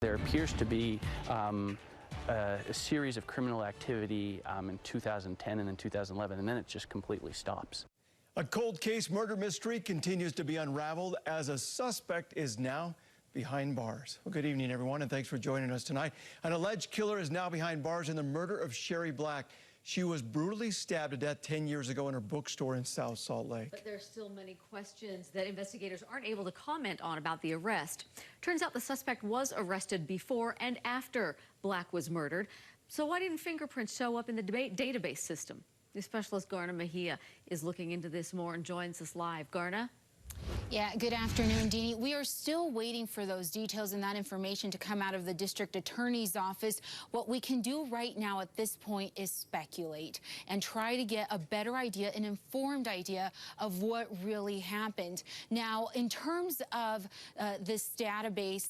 There appears to be a series of criminal activity in 2010 and then 2011, and then it just completely stops. A cold case murder mystery continues to be unraveled as a suspect is now behind bars. Well, good evening, everyone, and thanks for joining us tonight. An alleged killer is now behind bars in the murder of Sherry Black. She was brutally stabbed to death 10 years ago in her bookstore in South Salt Lake. But there's still many questions that investigators aren't able to comment on about the arrest. Turns out the suspect was arrested before and after Black was murdered. So why didn't fingerprints show up in the database system? News specialist Garna Mejia is looking into this more and joins us live. Garna? Yeah, good afternoon, Deanie. We are still waiting for those details and that information to come out of the district attorney's office. What we can do right now at this point is speculate and try to get a better idea, an informed idea of what really happened. Now, in terms of this database,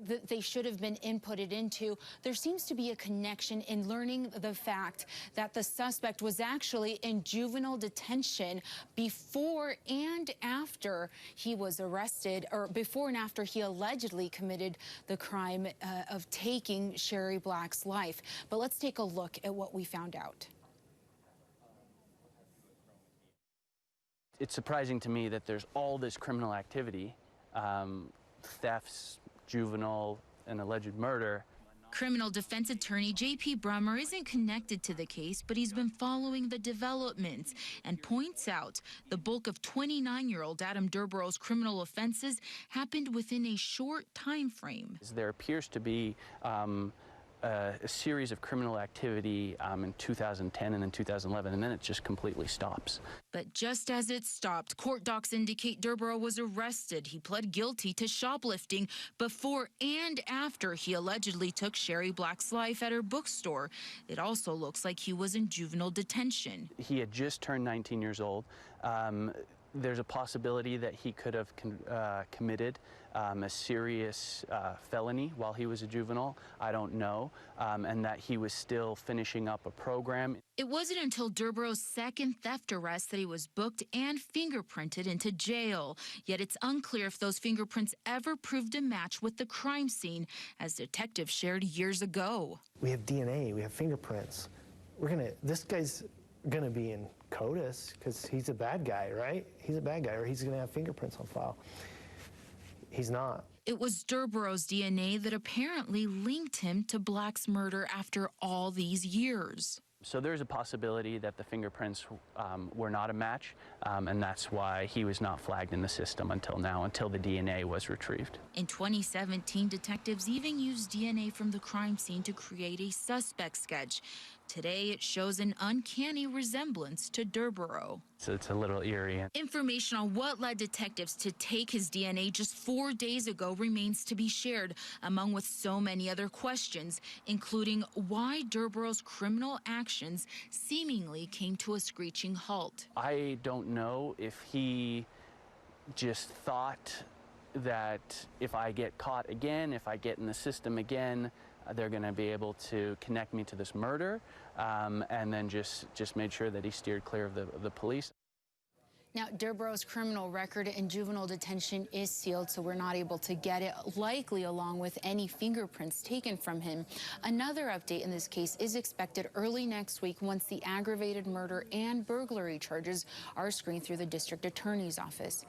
that they should have been inputted into, there seems to be a connection in learning the fact that the suspect was actually in juvenile detention before and after he was arrested, or before and after he allegedly committed the crime of taking Sherry Black's life. But let's take a look at what we found out. It's surprising to me that there's all this criminal activity, thefts, juvenile, and alleged murder. Criminal defense attorney J.P. Brummer isn't connected to the case, but he's been following the developments and points out the bulk of 29-year-old Adam Durborough's criminal offenses happened within a short time frame. There appears to be a series of criminal activity in 2010 and then 2011, and then it just completely stops. But just as it stopped, court docs indicate Durborough was arrested. He pled guilty to shoplifting before and after he allegedly took Sherry Black's life at her bookstore. It also looks like he was in juvenile detention. He had just turned 19 years old. There's a possibility that he could have committed a serious felony while he was a juvenile. I don't know. And that he was still finishing up a program. It wasn't until Durborough's second theft arrest that he was booked and fingerprinted into jail. Yet it's unclear if those fingerprints ever proved a match with the crime scene, as detectives shared years ago. We have DNA, we have fingerprints. This guy's gonna be in CODIS because he's a bad guy, right? He's a bad guy, or he's gonna have fingerprints on file. He's not. It was Durborough's DNA that apparently linked him to Black's murder after all these years. So there's a possibility that the fingerprints were not a match, and that's why he was not flagged in the system until now, until the DNA was retrieved. In 2017, detectives even used DNA from the crime scene to create a suspect sketch. Today, it shows an uncanny resemblance to Durborough. So it's a little eerie. Information on what led detectives to take his DNA just 4 days ago remains to be shared, among with so many other questions, including why Durborough's criminal actions seemingly came to a screeching halt. I don't know if he just thought that if I get caught again, if I get in the system again, they're going to be able to connect me to this murder, and then just made sure that he steered clear of the police. Now, Durborough's criminal record in juvenile detention is sealed, so we're not able to get it, likely along with any fingerprints taken from him. Another update in this case is expected early next week once the aggravated murder and burglary charges are screened through the district attorney's office.